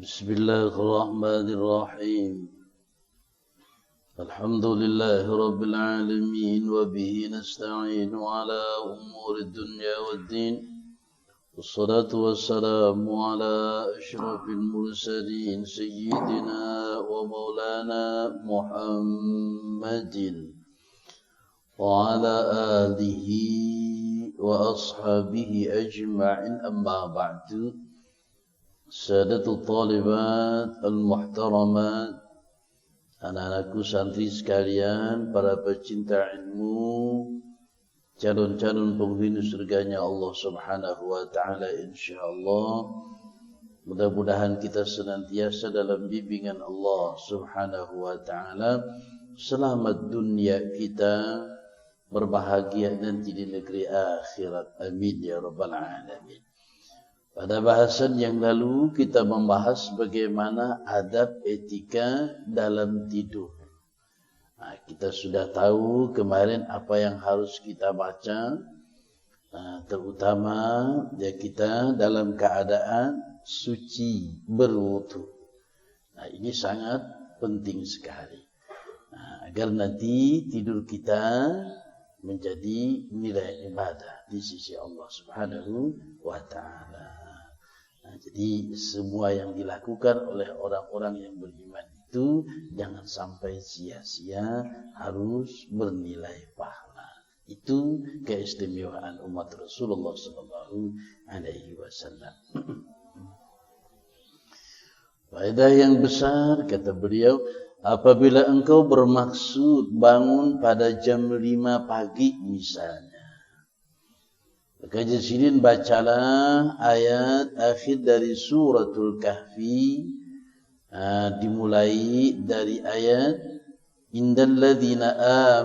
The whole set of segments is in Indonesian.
Bismillahirrahmanirrahim. Alhamdulillahi rabbil alamin wa bihi nasta'inu ala umuri dunya waddin. Wassalatu wassalamu ala asyrafil mursalin sayyidina wa maulana Muhammadin wa ala alihi wa ashabihi ajma'in, amma ba'du. Sadatul talibat al-muhtaramat, anak-anakku santri sekalian, para pecinta ilmu, calon-calon penghuni surganya Allah Subhanahu wa taala insyaallah. Mudah-mudahan kita senantiasa dalam bimbingan Allah Subhanahu wa taala, selamat dunia kita, berbahagia nanti di negeri akhirat. Amin ya rabbal alamin. Pada bahasan yang lalu kita membahas bagaimana adab etika dalam tidur. Nah, kita sudah tahu kemarin apa yang harus kita baca, terutama ya kita dalam keadaan suci berwudu. Nah, ini sangat penting sekali. Nah, agar nanti tidur kita menjadi nilai ibadah di sisi Allah Subhanahu wa taala. Nah, jadi semua yang dilakukan oleh orang-orang yang beriman itu jangan sampai sia-sia, harus bernilai pahala. Itu keistimewaan umat Rasulullah sallallahu alaihi wasallam. Faedah yang besar, kata beliau, apabila engkau bermaksud bangun pada jam 5 pagi misalnya, maka di sini bacalah ayat akhir dari suratul Kahfi, dimulai dari ayat innal ladzina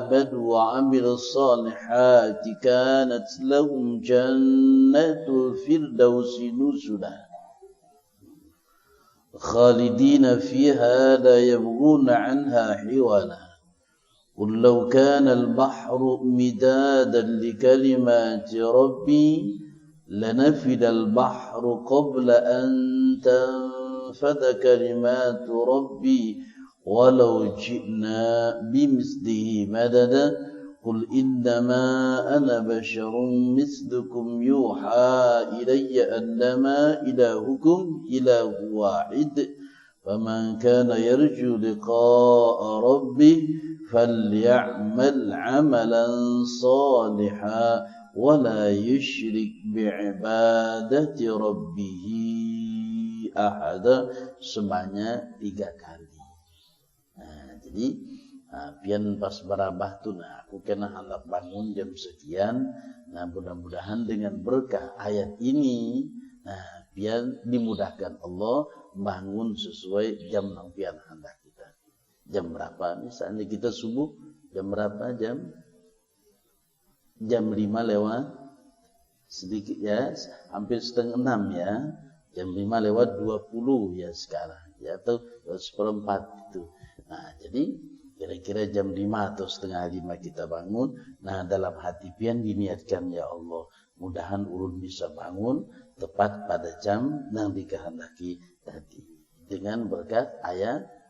amanu wa 'amilus solihati kanat lahum jannatul firdausi nuzula khalidina fiha la yabghuna 'anha hiwala. قل لو كان البحر مدادا لكلمات ربي لنفد البحر قبل أن تنفد كلمات ربي ولو جئنا بمثله مددا قل إنما أنا بشر مثلكم يوحى إلي أنما إلهكم إله واحد فمن كان يرجو لقاء ربه فليعمل عملا صالحا ولا يشرك بعبادة ربه أحدا, sebanyak 3 kali. Nah, jadi pian pas barabah tu, nah aku kena hendak bangun jam sekian. Nah, mudah-mudahan dengan berkah ayat ini, nah pian dimudahkan Allah bangun sesuai jam yang pian hendak. Jam berapa? Misalnya kita subuh jam berapa? Jam 5 lewat sedikit ya, hampir setengah 6 ya. Jam 5 lewat 20 ya sekarang ya, atau 1/4 itu. Nah, jadi kira-kira jam 5 atau setengah 5 kita bangun. Nah, dalam hati pian diniatkan, ya Allah, mudahan ulun bisa bangun tepat pada jam yang dikehendaki tadi dengan berkat ayat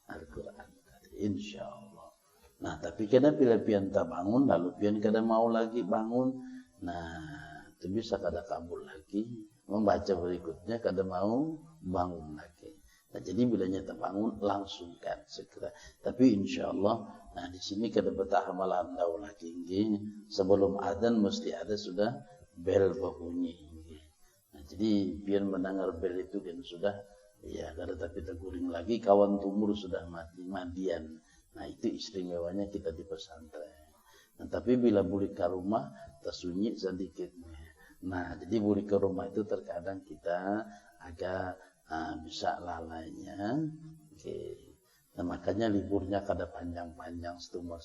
Al-Quran tadi, insyaallah. Nah, tapi kada bila pian tak bangun, lalu pian kada mau lagi bangun, nah itu bisa kada kabul lagi, membaca berikutnya kada mau bangun lagi. Nah, jadi bilanya tak bangun langsungkan segera. Tapi insyaallah, nah di sini kada betah malam dau lagi, sebelum adzan mesti ada sudah bel berbunyi. Nah, jadi pian mendengar bel itu kan sudah ya, kada tapi teguring lagi, kawan tumur sudah mati mandian. Nah, itu istimewanya kita di pesantren. Nah, tapi bila balik ke rumah tersunyi sedikit. Nah, jadi balik ke rumah itu terkadang kita agak bisa lalainya. Oke. Nah, makanya liburnya kada panjang-panjang, setumar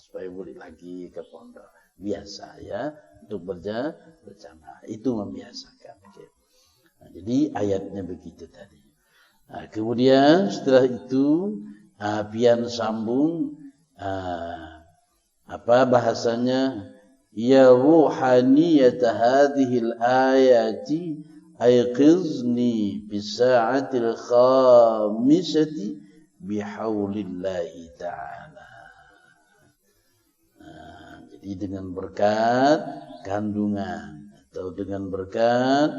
supaya balik lagi ke pondok. Biasa ya, untuk berjamaah itu membiasakan. Oke. Nah, jadi ayatnya begitu tadi. Nah, kemudian setelah itu pian sambung apa bahasanya, ya ruhaniyata hadhil ayati aiqizni bisa'atil khamisati bihaulillahi ta'ala. Jadi dengan berkat kandungan atau dengan berkat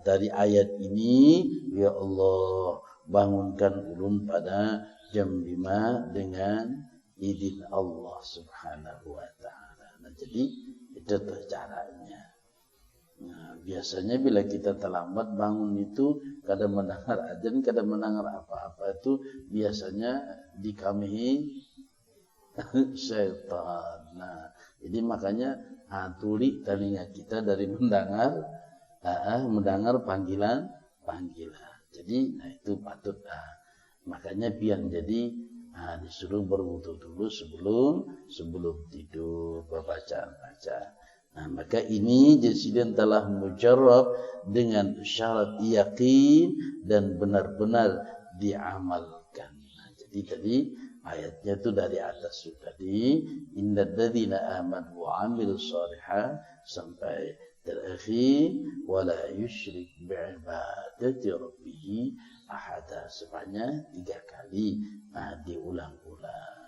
dari ayat ini, ya Allah, bangunkan ulun pada jam 5 dengan izin Allah Subhanahu wa taala. Nah, jadi itu tuh caranya. Nah, biasanya bila kita terlambat bangun itu, kadang mendengar adzan, kadang mendengar apa-apa itu biasanya dikamihi syaitan. Nah, jadi makanya tuli telinga kita dari mendengar panggilan. Jadi, nah itu patut. Makanya biar jadi disuruh berwudu dulu sebelum tidur, baca. Nah, maka ini Jasiden telah mujarrab dengan syarat yakin dan benar-benar diamalkan. Nah, jadi tadi ayatnya itu dari atas tadi, innal ladzina amanu wa amilus shalihat sampai terakhir, wala yusyrik bi'ibadati rabbih ahada, sebanyak 3 kali. Diulang-ulang.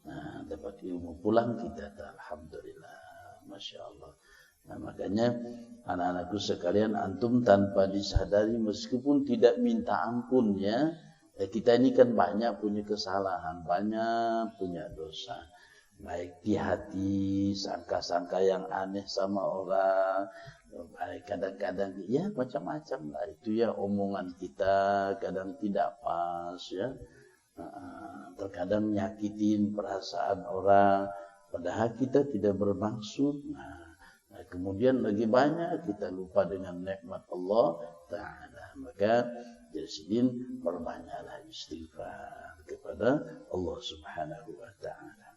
Nah, dapat ilmu pulang kita, alhamdulillah, masya Allah. Nah, makanya anak-anakku sekalian, antum tanpa disadari meskipun tidak minta ampun ya, kita ini kan banyak punya kesalahan, banyak punya dosa. Baik di hati, sangka-sangka yang aneh sama orang, baik kadang-kadang ya macam-macam lah itu ya, omongan kita kadang tidak pas ya, terkadang nyakitin perasaan orang padahal kita tidak bermaksud. Nah, kemudian lagi banyak kita lupa dengan nikmat Allah Ta'ala. Maka Jasiden perbanyaklah istighfar kepada Allah Subhanahu wa Ta'ala.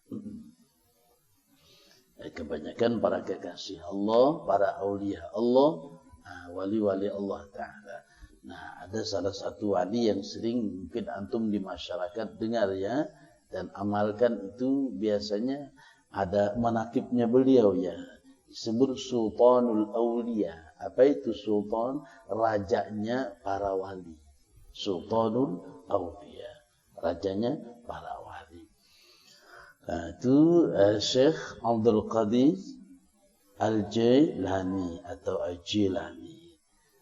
Kebanyakan para kekasih Allah, para aulia Allah, wali-wali Allah Ta'ala. Nah, ada salah satu wali yang sering mungkin antum di masyarakat dengar ya, dan amalkan itu biasanya ada manakibnya beliau ya. Disebut Sultanul Aulia. Apa itu sultan? Rajanya para wali. Sultanul Aulia. Rajanya para wali. Nah, itu Syekh Abdul Qadir Al-Jailani atau Al-Jilani.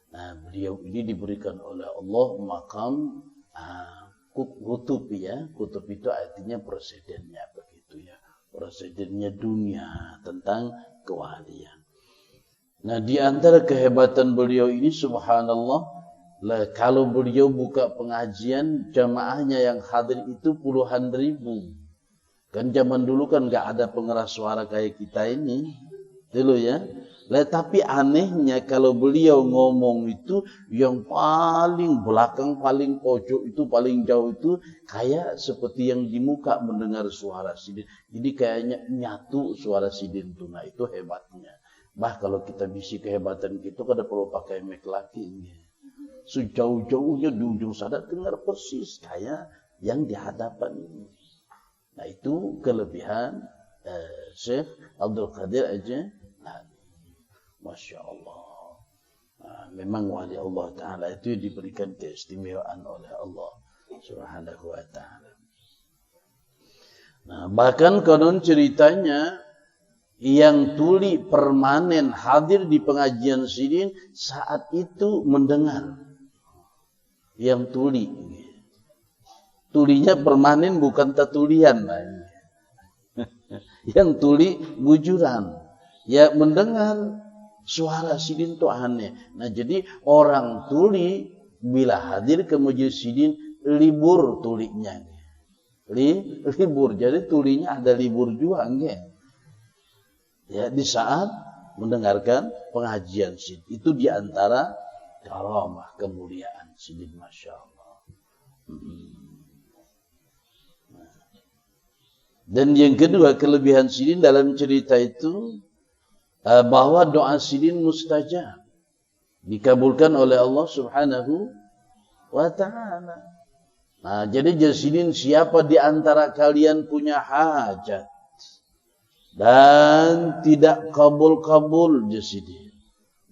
Nah, beliau ini diberikan oleh Allah makam kutub ya. Kutub itu artinya presidennya begitu ya. Presidennya dunia tentang kewalian. Nah, di antara kehebatan beliau ini subhanallah, kalau beliau buka pengajian, jamaahnya yang hadir itu puluhan ribu. Kan zaman dulu kan nggak ada pengeras suara kayak kita ini dulu ya. Tapi anehnya kalau beliau ngomong itu yang paling belakang, paling pojok itu, paling jauh itu kayak seperti yang di muka mendengar suara sidin. Jadi kayaknya nyatu suara sidin itu. Nah, itu hebatnya. Kalau kita bisi kehebatan gitu kada perlu pakai mic lagi. Sejauh-jauhnya di ujung sana dengar persis kayak yang di hadapan ini. Nah, itu kelebihan Syekh Abdul Qadir aja. Masya Allah. Nah, memang wali Allah Ta'ala itu diberikan keistimewaan oleh Allah Subhanahu wa Ta'ala. Nah, bahkan konon ceritanya yang tuli permanen hadir di pengajian sidin saat itu mendengar. Yang tuli. Tulinya permanen bukan tatulian. Yang tuli bujuran. Ya mendengar suara sidin itu aneh. Nah, jadi orang tuli bila hadir ke majelis sidin libur tulinya. Libur. Jadi tulinya ada libur juga enggak? Ya, di saat mendengarkan pengajian sidin. Itu di antara karamah kemuliaan sidin, masya Allah. Dan yang kedua kelebihan sidin dalam cerita itu bahwa doa sidin mustajab, dikabulkan oleh Allah Subhanahu wa Ta'ala. Nah, jadi Jasiden, siapa di antara kalian punya hajat dan tidak kabul-kabul Jasiden,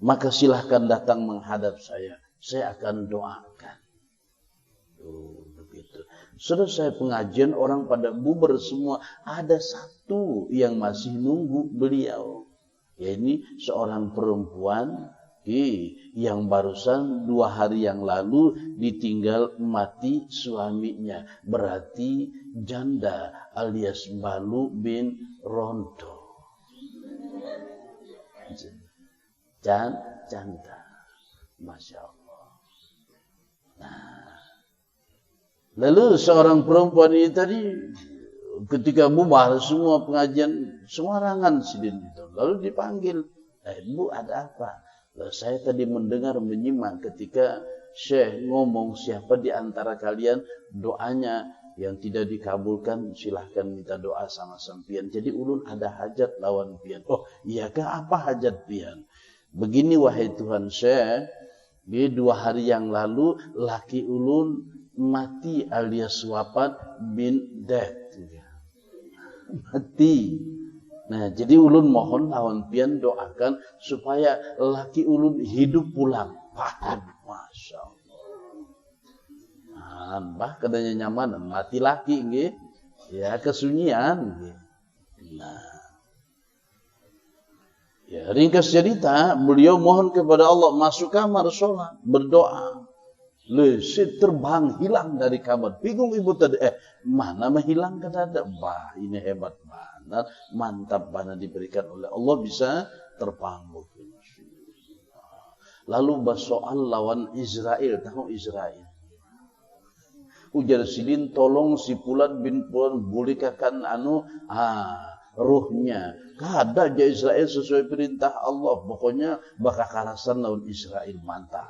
maka silahkan datang menghadap saya akan doakan. Begitu. Selesai pengajian, orang pada bubar semua. Ada satu yang masih nunggu beliau. Ya, ini seorang perempuan yang barusan 2 hari yang lalu ditinggal mati suaminya. Berarti janda alias Balu bin Rondo. Janda. Masya Allah. Nah, lalu seorang perempuan ini tadi ketika bubar semua pengajian sembarangan sidin itu. Lalu dipanggil, Bu ada apa? Lalu saya tadi menyimak ketika Syekh ngomong siapa di antara kalian doanya yang tidak dikabulkan silahkan minta doa sama sampian. Jadi ulun ada hajat lawan pian. Oh iyakah, apa hajat pian? Begini wahai Tuhan Syekh, di 2 hari yang lalu laki ulun mati alias wafat bin death. Mati. Nah, jadi ulun mohon lawan pian doakan supaya laki ulun hidup pulang. Masya Allah. Nah, bah katanya nyaman mati laki nggih. Ya kesunyian nggih. Nah. Ya, ringkas cerita, beliau mohon kepada Allah masuk kamar sholat, berdoa. Lesit terbang hilang dari kamar. Bingung ibu tadi, mana menghilang ke dada? Bah, ini hebat banget, mantap banget diberikan oleh Allah bisa terbang. Lalu bersoal lawan Israel, tahu Israel? Ujar sidin, tolong si Fulan bin Fulan bolehkan ruhnya. Kada aja Israel sesuai perintah Allah. Pokoknya bakal karasan lawan Israel, mantap.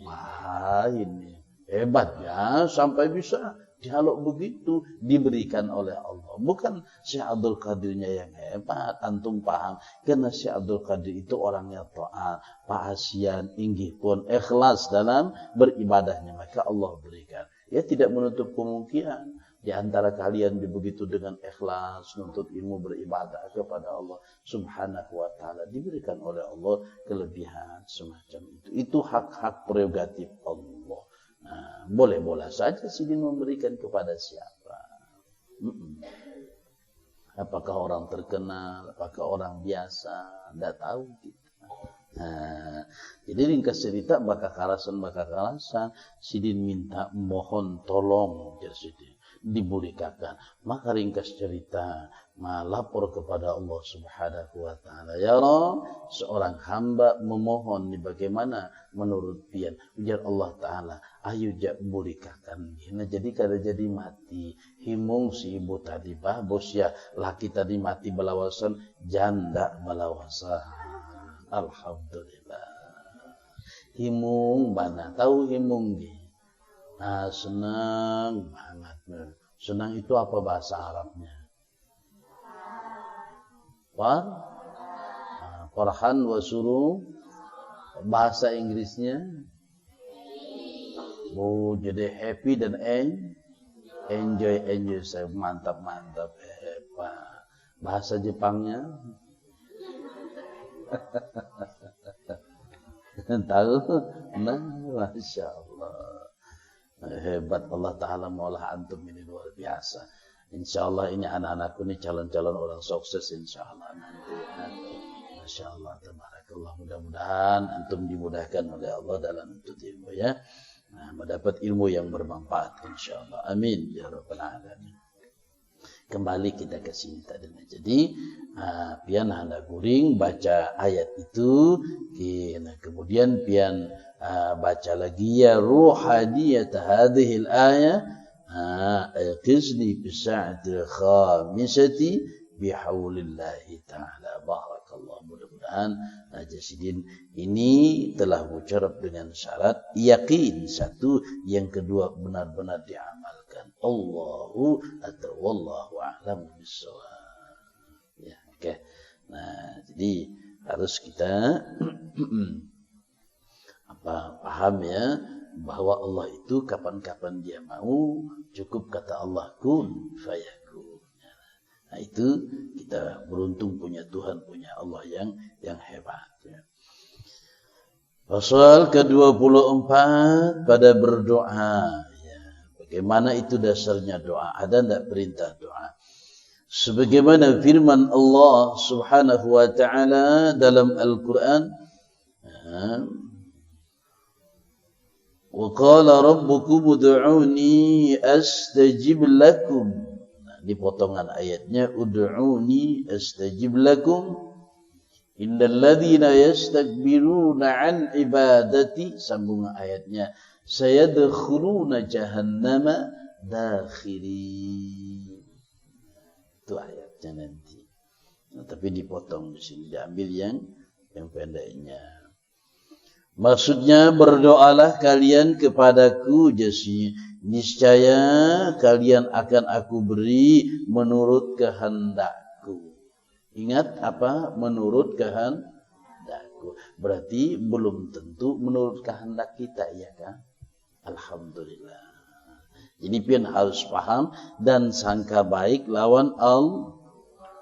Wah ini hebat ya, sampai bisa dialog begitu diberikan oleh Allah. Bukan Syekh Abdul Qadirnya yang hebat, antum paham. Karena Syekh Abdul Qadir itu orangnya taat, paasian, inggih pun ikhlas dalam beribadahnya, maka Allah berikan. Ya tidak menutup kemungkinan di antara kalian begitu dengan ikhlas menuntut ilmu beribadah kepada Allah Subhanahu wa taala diberikan oleh Allah kelebihan semacam itu. Itu hak-hak prerogatif Allah. Nah, boleh-boleh saja sidin memberikan kepada siapa. Apakah orang terkenal, apakah orang biasa, tidak tahu kita. Nah, jadi ringkas cerita bakal kalasan sidin minta mohon tolong jadi sidin dibolehkan. Maka ringkas cerita melapor kepada Allah Subhanahu wa taala. Ya Allah, seorang hamba memohon ni bagaimana menurut pian. Ujar Allah taala, ayo jak bolehkan. Nah, jadi kada jadi mati. Himung si ibu tadi bah bos ya laki tadi mati belawasan, janda belawasan. Alhamdulillah. Himung mana tahu himung ni. Nah, senang banget. Senang itu apa bahasa Arabnya? Farhan wa surur. Bahasa Inggrisnya? Oh, jadi happy dan enjoy. Saya mantap. Hebat. Bahasa Jepangnya? Tahu? Nah, Masya Allah. Hebat Allah Ta'ala maulah antum ini luar biasa. Insya Allah ini anak-anakku ini calon-calon orang sukses insya Allah nanti. Masya Allah, tabarakallah. Mudah-mudahan antum dimudahkan oleh Allah dalam menuntut ilmu ya. Nah, mendapat ilmu yang bermanfaat insya Allah. Amin ya rabbal alamin. Kembali kita ke sini tadi. Jadi pian hendak guring baca ayat itu, kemudian pian baca lagi ya ruhadiyat hadhil ayat qizni bi sa'atil khamisati bihaulillahi ta'ala. Barakallah. Mudah-mudahan Jasidin ini telah mujarab dengan syarat yakin satu, yang kedua benar-benar diamalkan. Allahu atau wallahu a'lam bissawab. Ya, oke. Nah, jadi harus kita paham ya bahwa Allah itu kapan-kapan dia mau, cukup kata Allah kun fayakun. Nah, itu kita beruntung punya Tuhan, punya Allah yang hebat ya. Pasal ke-24 pada berdoa. Ya, bagaimana itu dasarnya doa? Ada enggak perintah doa? Sebagaimana firman Allah Subhanahu wa taala dalam Al-Qur'an, wa qala rabbukum ud'uni astajib lakum. Nah, di potongan ayatnya ud'uni astajib lakum. Innal ladzina yastakbiruna an ibadati, sambung ayatnya, sayadkhuluna jahannama dakhirin. Itu ayatnya nanti. Nah, tapi dipotong di sini, diambil yang pendeknya. Maksudnya berdoalah kalian kepadaku, jasi niscaya kalian akan aku beri menurut kehendakku. Ingat apa? Menurut kehendakku. Berarti belum tentu menurut kehendak kita, ya kan? Alhamdulillah. Jadi pian harus paham dan sangka baik lawan Allah.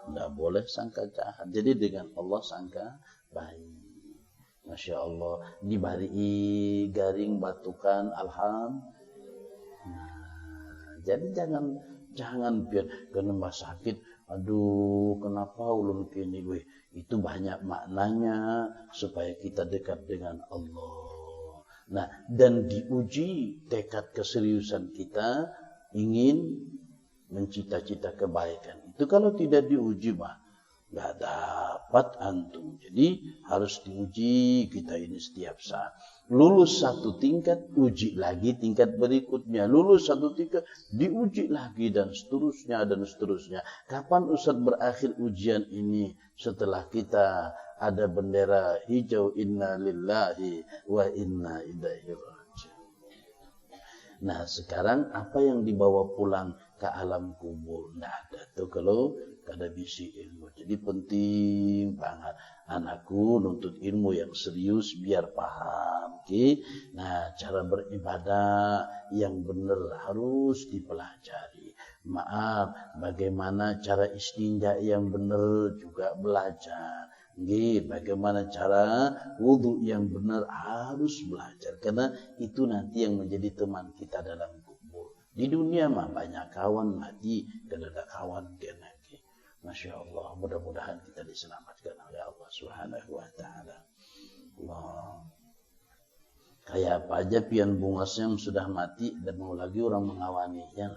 Tidak boleh sangka jahat. Jadi dengan Allah sangka baik. Masya Allah. Dibari garing batukan. Alhamdulillah. Nah, jadi jangan pian kena sakit. Aduh, kenapa ulun kini? Itu banyak maknanya supaya kita dekat dengan Allah. Nah, dan diuji tekad keseriusan kita ingin mencita-cita kebaikan. Itu kalau tidak diuji mah nggak dapat antum. Jadi harus diuji kita ini setiap saat. Lulus satu tingkat, uji lagi tingkat berikutnya. Lulus satu tingkat, diuji lagi dan seterusnya dan seterusnya. Kapan Ustaz berakhir ujian ini? Setelah kita ada bendera hijau, inna lillahi wa inna ilaihi raji'un. Nah, sekarang apa yang dibawa pulang ke alam kubur? Nah, ada tuh kalau kada bisi ilmu. Jadi penting banget anakku nuntut ilmu yang serius biar paham. Okay? Nah, cara beribadah yang benar harus dipelajari. Maaf, bagaimana cara istinja yang benar juga belajar. Okay? Bagaimana cara wudu yang benar harus belajar. Karena itu nanti yang menjadi teman kita dalam kubur. Di dunia mah banyak kawan mati, dan ada kawan kena. Masya Allah, mudah-mudahan kita diselamatkan oleh Allah Subhanahu wa ta'ala. Allah. Kayak apa aja pian bungas yang sudah mati dan mau lagi orang mengawaninya.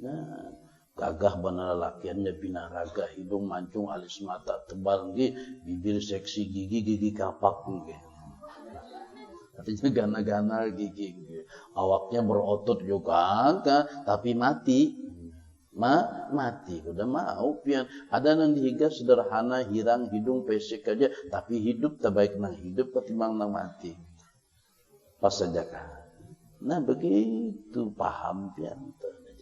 Nah, gagah benar lakiannya binaraga, hidung mancung, alis mata tebal, bibir seksi, gigi kapak. Artinya gana-gana gigi. Awaknya berotot juga, tapi mati. Mati udah mau pian ada nang dihiga sederhana hirang hidung pesek aja tapi hidup terbaik nang hidup ketimbang nang mati pas saja kan. Nah begitu paham pian.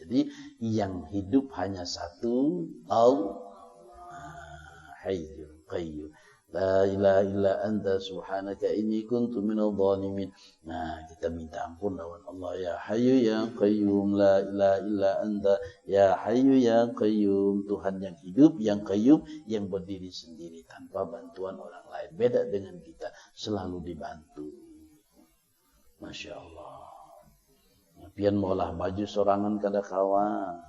Jadi yang hidup hanya satu, Allah Hayyul Qayyum. La ilaha illa anta subhanaka inni kuntu minadh dhalimin. Nah, kita minta ampun lawan Allah, ya Hayyu ya Qayyum, la ilaha illa anta ya Hayyu ya Qayyum. Tuhan yang hidup, yang qayyum, yang berdiri sendiri tanpa bantuan orang lain. Beda dengan kita, selalu dibantu. Masya Allah. Pian maulah baju sorangan kada kawan.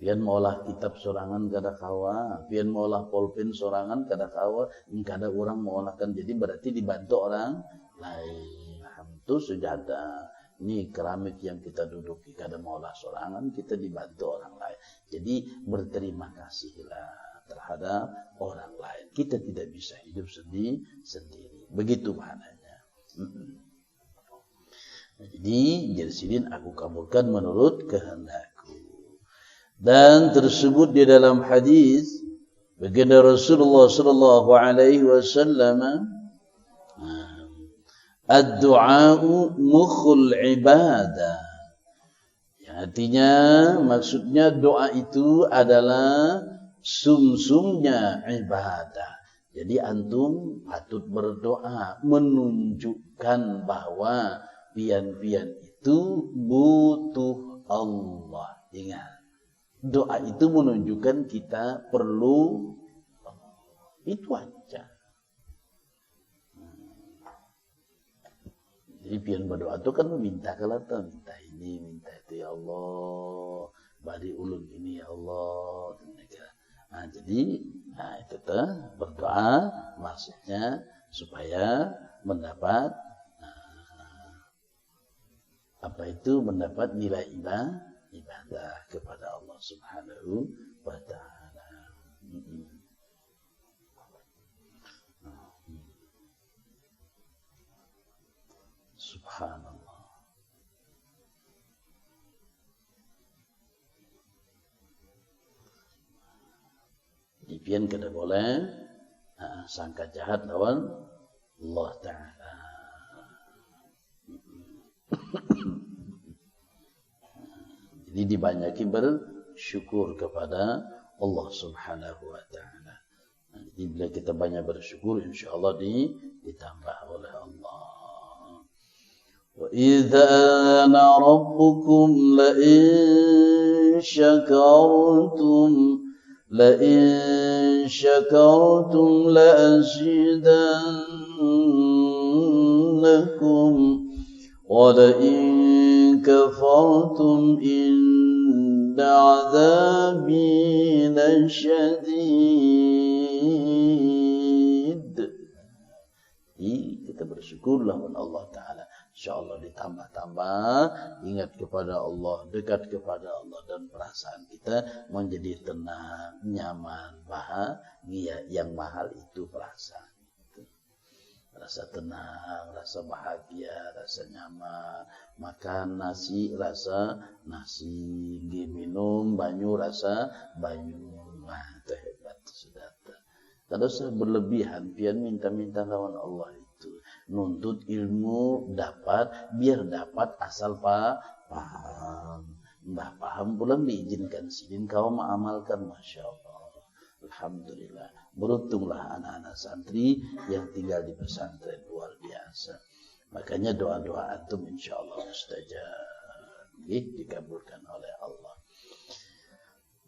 Pian maulah kitab sorangan kada kawa, pian maulah pulpen sorangan kada kawa, kada orang maulahkan. Jadi berarti dibantu orang lain. Itu sujada. Ini keramik yang kita duduki kada maulah sorangan, kita dibantu orang lain. Jadi berterima kasihlah terhadap orang lain. Kita tidak bisa hidup sendiri. Begitu maknanya. Jadi Jersilin aku kabulkan menurut kehendak. Dan tersebut di dalam hadis baginda Rasulullah sallallahu alaihi wasallam, ad-du'a'u mukhul ibadah. Yang artinya maksudnya doa itu adalah sumsumnya ibadah. Jadi antum patut berdoa menunjukkan bahwa pian-pian itu butuh Allah. Ingat. Doa itu menunjukkan kita perlu, itu aja. Jadi pian berdoa itu kan meminta kalau minta ini, minta itu, ya Allah, bari ulun ini ya Allah. Nah, jadi itu tuh berdoa maksudnya supaya mendapat mendapat nilai ibadah kepada Allah Subhanahu wa taala. Subhanallah. Dipian kada boleh sangka jahat lawan Allah Ta'ala. Jadi dibanyaki bersyukur kepada Allah Subhanahu wa Ta'ala. Jadi bila kita banyak bersyukur, insyaAllah ditambah oleh Allah. Wa idza ana rabbukum la in syakartum la azidannakum wa la in kafartum inna azabi lasyadid. Kita bersyukurlah kepada Allah Ta'ala. InsyaAllah ditambah-tambah ingat kepada Allah, dekat kepada Allah, dan perasaan kita menjadi tenang, nyaman, bahagia. Yang mahal itu perasaan. Rasa tenang, rasa bahagia, rasa nyaman. Makan nasi, rasa nasi. Minum banyu, rasa banyu. Wah, itu hebat, sudah. Kalau saya berlebihan, pian minta-minta lawan Allah itu. Nuntut ilmu dapat, biar dapat asal paham. Mbah paham pulang diizinkan sidin kau mengamalkan, Masya Allah. Alhamdulillah. Beruntunglah anak-anak santri yang tinggal di pesantren, luar biasa. Makanya doa-doa antum insya Allah mustajab, dikabulkan oleh Allah.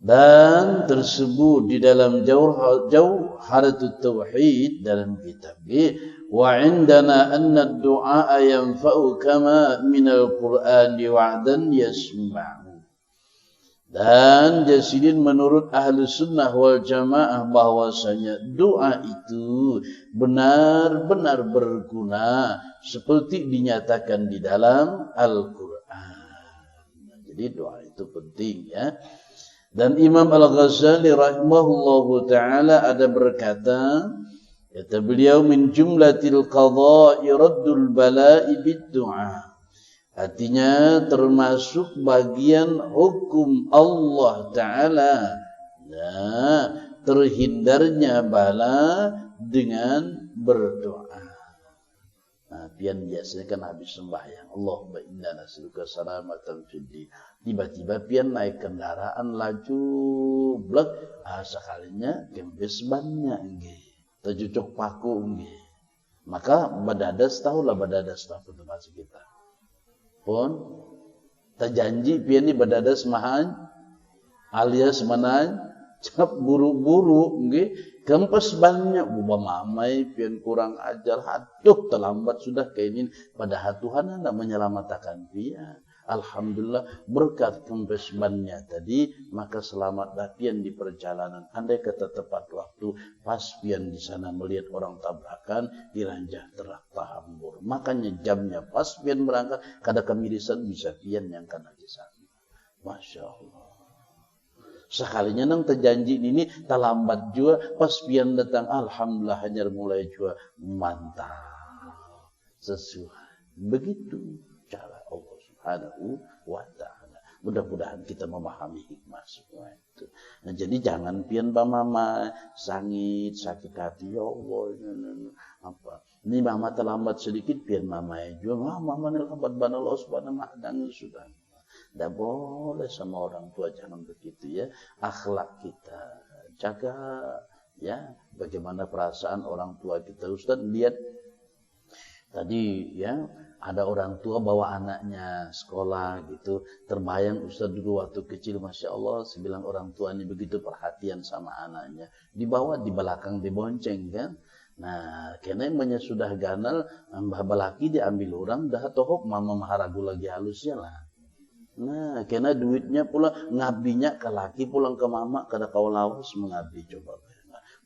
Dan tersebut di dalam Jawharatut Tauhid dalam kitab wa indana anna ad-du'a yanfa'u kama min al-Qur'an wa'dan yasma'u. Dan jasidin menurut ahli sunnah wal jamaah bahwasanya doa itu benar-benar berguna seperti dinyatakan di dalam Al-Qur'an. Jadi doa itu penting ya. Dan Imam Al-Ghazali rahimahullahu ta'ala ada berkata, kata beliau, min jumlatil qadha'i raddul bala'i bid-du'a. Artinya termasuk bagian hukum Allah Ta'ala, terhindarnya bala dengan berdoa. Nah, pian biasanya kan habis sembahyang, Allahumma inna nas'aluka salamatan fid din. Tiba-tiba pian naik kendaraan laju blek, sekalinya kempes bannya nggih. Terjucuk paku nggih. Maka badadas tahulah badadas tahu termasuk kita. Pun terjanji pian ni badadas mahan alias manan cap buru-buru nggih. Kempes banyak buba mamai pian kurang ajar, haduh terlambat sudah kayak ini. Padahal Tuhan hendak menyelamatkan pian. Alhamdulillah berkat kempes bannya tadi, maka selamatlah pian di perjalanan. Andai kata tepat waktu, pas pian di sana melihat orang tabrakan, diranjah terak tahambur. Makanya jamnya pas pian berangkat, kada kemirisan bisa pian yang kena di sana. Masya Allah. Sekalinya nang terjanji ini terlambat juga, pas pian datang alhamdulillah hanyar mulai juga mantap sesuai. Begitu cara Allah Subhanahu wa ta'ala. Mudah-mudahan kita memahami hikmah semua itu. Nah, jadi jangan pian mama sangit sakit hati, ya Allah apa. Ini mama terlambat sedikit pian mama juga, mama lambat bana Allah Subhanahu wa ta'ala sudah. Tidak boleh sama orang tua, jangan begitu ya. Akhlak kita jaga ya. Bagaimana perasaan orang tua kita. Ustaz lihat tadi ya, ada orang tua bawa anaknya sekolah gitu. Terbayang Ustaz dulu waktu kecil, Masya Allah, sebilang orang tua ini begitu perhatian sama anaknya. Dibawa di belakang, dibonceng kan. Nah, kena emangnya sudah ganal, balaki diambil orang, dah tohok mama maharagu lagi halusnya lah. Nah, kena duitnya pula ngabinya ke laki pulang ke mama kada kaulawas mengabdi coba.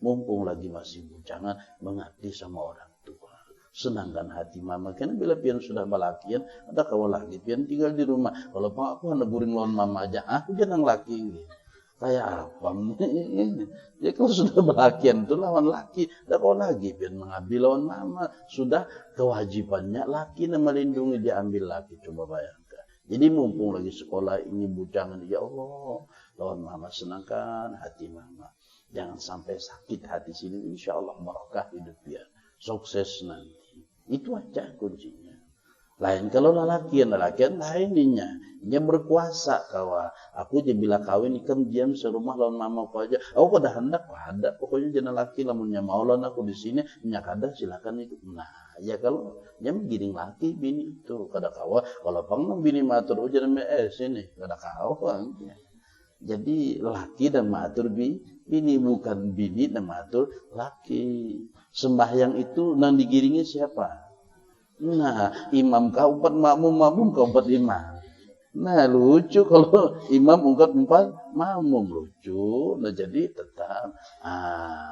Mumpung lagi masih bujangan mengabdi sama orang tua. Senangkan hati mama. Kena bila pian sudah balakian, ada kawal lagi pian tinggal di rumah. Kalau pak aku hendak guring lawan mama aja, aku jangan laki ini. Kayak apa? Ya kalau sudah balakian itu lawan laki, dah kau lagi pian mengabdi lawan mama. Sudah kewajibannya laki yang melindungi diambil laki. Coba bayangkan. Jadi mumpung lagi sekolah ini bujangan, ya Allah, lawan mama senangkan hati mama. Jangan sampai sakit hati sini, insya Allah barakah hidup dia, sukses nanti. Itu aja kuncinya. Lain kalau lalakian lainnya, dia berkuasa kawa. Aku je bila kawin ikan diam serumah lawan mama aku aja. Aku dah hendak, ada pokoknya jangan laki lamunnya mau lawan aku di sini, nyak ada silakan itu. Nah, ya kalau dia giring laki bini itu kada kawa. Kalau pang bini matur ujar sini kada kawa. Jadi laki dan matur bini bukan bini dan matur laki. Sembahyang itu nang digiringi siapa? Nah, imam keempat, makmum keempat imam. Nah, lucu kalau imam keempat, makmum lucu. Nah, jadi tetap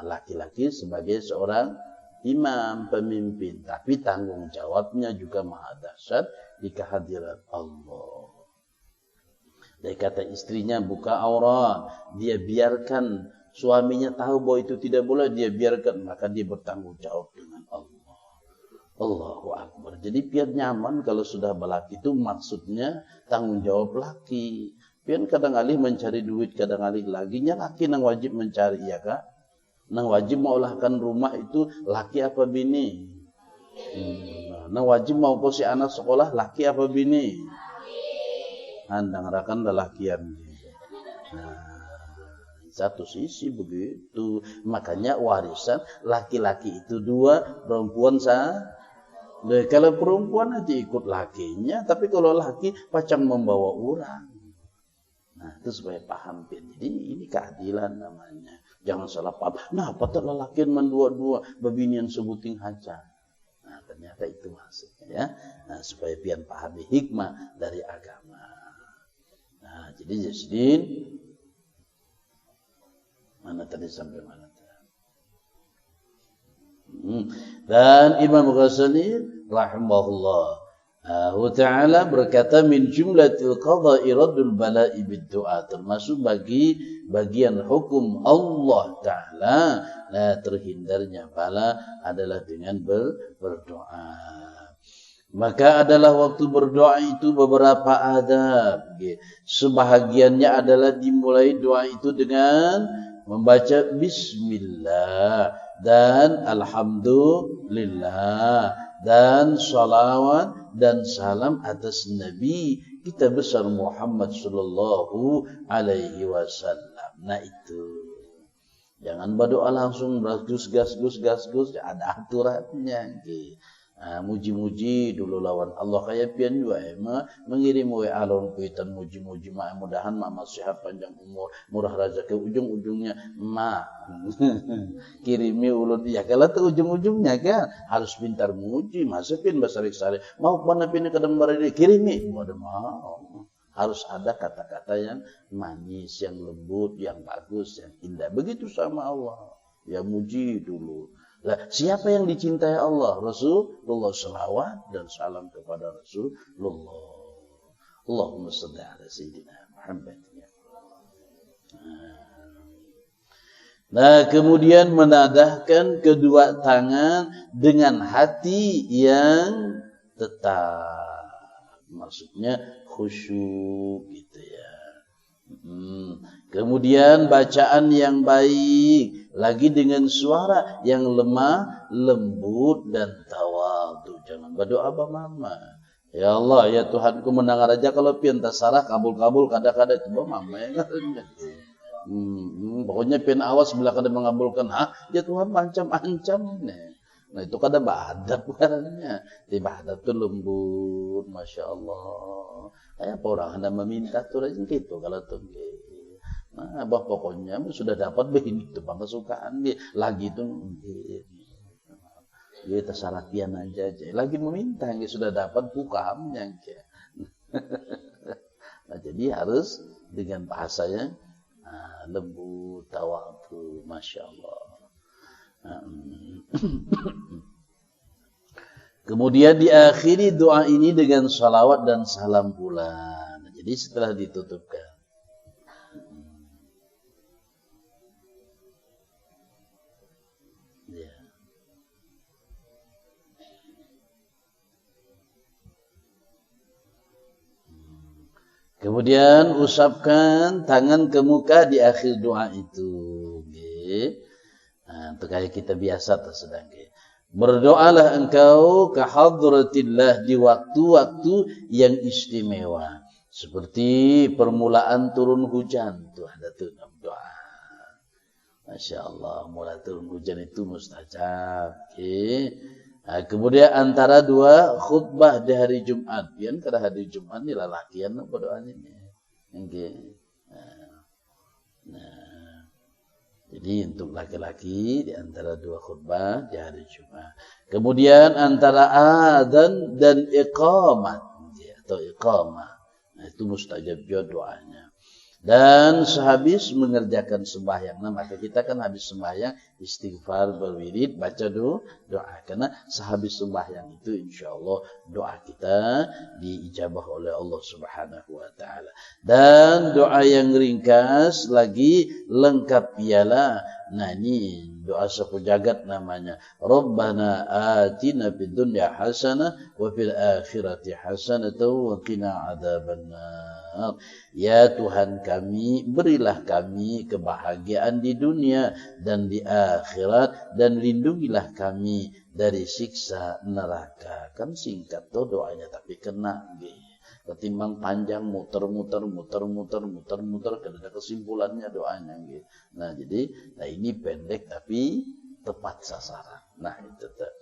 laki-laki sebagai seorang imam, pemimpin. Tapi tanggung jawabnya juga maha dahsyat di kehadiran Allah. Dari kata istrinya buka aurat, dia biarkan suaminya tahu bahwa itu tidak boleh, dia biarkan, maka dia bertanggung jawab dengan Allah. Allahu Akbar. Jadi biar nyaman kalau sudah balaki itu maksudnya tanggung jawab laki. Pian kadang-kadang mencari duit, kadang-kadang laginya laki nang wajib mencari, ya kak? Nang wajib maulahkan rumah itu laki apa bini? Nang wajib mau si anak sekolah laki apa bini? Andang rakan lelakian. Nah, satu sisi begitu. Makanya warisan laki-laki itu 2, perempuan kalau perempuan nanti ikut lakinya, tapi kalau laki pacang membawa orang. Nah, itu supaya paham. Jadi ini keadilan namanya. Jangan salah paham. Nah, patut lelakian mendua-dua, babinian sebuting haja. Nah, ternyata itu maksudnya ya. Nah, supaya pian pahami hikmah dari agama. Nah, jadi Jasdin mana tadi sampai mana? Dan Imam Ghazali rahimahullah ta'ala berkata min jumlatil qada'i raddul bala'i bid-du'a, termasuk bagi bagian hukum Allah Ta'ala terhindarnya bala adalah dengan berdoa. Maka adalah waktu berdoa itu beberapa adab. Sebahagiannya adalah dimulai doa itu dengan membaca Bismillah dan Alhamdulillah dan salawat dan salam atas Nabi kita besar Muhammad sallallahu alaihi wasallam. Nah itu. Jangan berdoa langsung gas ada aturannya. Muji-muji dulu lawan Allah kayak pian juga mengirim WA lawan kuitan muji-muji mudah-mudahan mak sehat panjang umur murah rezeki ujung-ujungnya kirimi ulun ya kalau tuh ujung-ujungnya kan harus pintar muji masa pian basarik-sarik mau mana pian kadang barang kirimi mau harus ada kata-kata yang manis yang lembut yang bagus yang indah begitu sama Allah ya muji dulu. Nah, siapa yang dicintai Allah? Rasulullah, salawat dan salam kepada Rasulullah. Allahumma salli ala sayyidina Muhammad. Nah, kemudian menadahkan kedua tangan dengan hati yang tetap. Maksudnya khusyuk gitu ya. Kemudian bacaan yang baik lagi dengan suara yang lemah, lembut dan tawadhu. Jangan berdoa apa mama. Ya Allah, ya Tuhanku mendengar aja kalau pian tasarah kabul-kabul kadang-kadang itu mama ya kan. Pokoknya pian awas bila kada mengabulkan, ya Tuhan ancam-ancam nih. Nah itu kadang badab karena ibadat itu lembut, masya Allah. Kayak apa orang hendak meminta tuh aja gitu kalau tuh. Nah, pokoknya sudah dapat begini itu bang kesukaan dia lagi itu. Ya tersalatian aja. Lagi meminta, yang sudah dapat pukahamnya. Nah, jadi harus dengan bahasanya lembut, tawadu, masya Allah. Kemudian diakhiri doa ini dengan salawat dan salam pula. Nah, jadi setelah ditutupkan. Ya. Kemudian usapkan tangan ke muka di akhir doa itu. Nah, untuk kayak kita biasa tersedang. Berdoalah engkau ke hadratillah di waktu-waktu yang istimewa. Seperti permulaan turun hujan. Tuh ada tuh doa. Masya Allah, mulai turun hujan itu mustajab. Nah, kemudian antara dua khutbah di hari Jumat. Pian kada hari Jumat ni lalakian apa doanya ni. Nah, jadi untuk laki-laki di antara dua khutbah di hari Jumat. Kemudian antara adzan dan iqamat atau iqamah. Nah, itu mustajab juga doanya. Dan sehabis mengerjakan sembahyang, nah maka kita kan habis sembahyang istighfar, berwirid, baca doa. Karena sehabis sembahyang itu insya Allah doa kita diijabah oleh Allah Subhanahu Wa Taala. Dan doa yang ringkas lagi lengkap ialah, nah ini doa sapu jagat namanya. Rabbana atina fid dunya hasanah wa fil akhirati hasanah wa qina adzabannar. Ya Tuhan kami, berilah kami kebahagiaan di dunia dan di akhirat, dan lindungilah kami dari siksa neraka. Kan singkat tuh doanya, tapi kena ketimbang panjang muter-muter kan ada kesimpulannya doanya gitu. Nah, jadi ini pendek tapi tepat sasaran. Nah, itu tuh.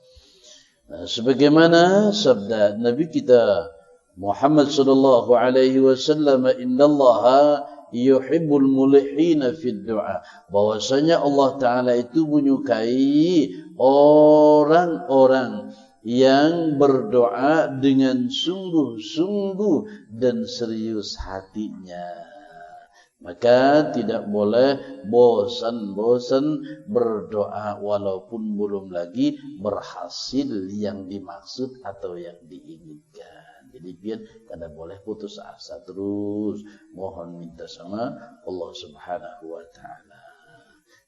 Nah, sebagaimana sabda Nabi kita Muhammad sallallahu alaihi wasallam, innallaha yuhibbul mulihina fid du'a, bahwasanya Allah taala itu menyukai orang-orang yang berdoa dengan sungguh-sungguh dan serius hatinya. Maka tidak boleh bosan-bosan berdoa walaupun belum lagi berhasil yang dimaksud atau yang diinginkan. Jadi biar kada boleh putus asa, terus mohon minta sama Allah Subhanahu Wa Taala.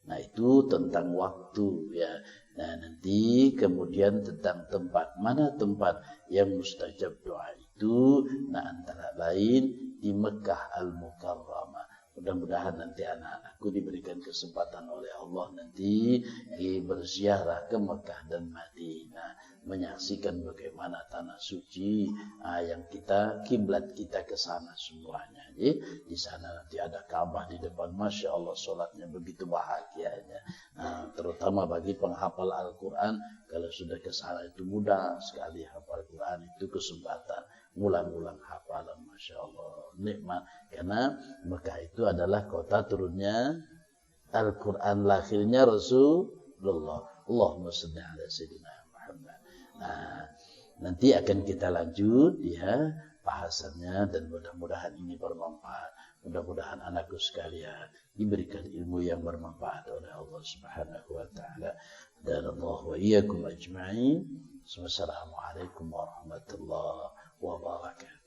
Nah, itu tentang waktu ya. Nah, nanti kemudian tentang tempat, mana tempat yang mustajab doa itu? Nah, antara lain di Mekah Al-Mukarramah. Mudah-mudahan nanti anak-anakku diberikan kesempatan oleh Allah nanti berziarah ke Mekah dan Madinah, menyaksikan bagaimana tanah suci yang kita kiblat kita ke sana semuanya. Jadi di sana nanti ada Ka'bah di depan, masya Allah sholatnya begitu bahagianya. Terutama bagi penghafal Al-Quran, kalau sudah ke sana itu mudah sekali hafal Quran, itu kesempatan ngulang-ngulang hafalan, masya Allah nikmat. Karena Mekah itu adalah kota turunnya Al-Quran, lahirnya Rasulullah. Allahumma shalli ala sayyidina Muhammad. Nah, nanti akan kita lanjut ya bahasannya, dan mudah-mudahan ini bermanfaat. Mudah-mudahan anakku sekalian diberikan ilmu yang bermanfaat oleh Allah Subhanahu Wa Taala, dan Allah wa iyyakum ajma'in. Wassalamualaikum warahmatullahi wabarakatuh.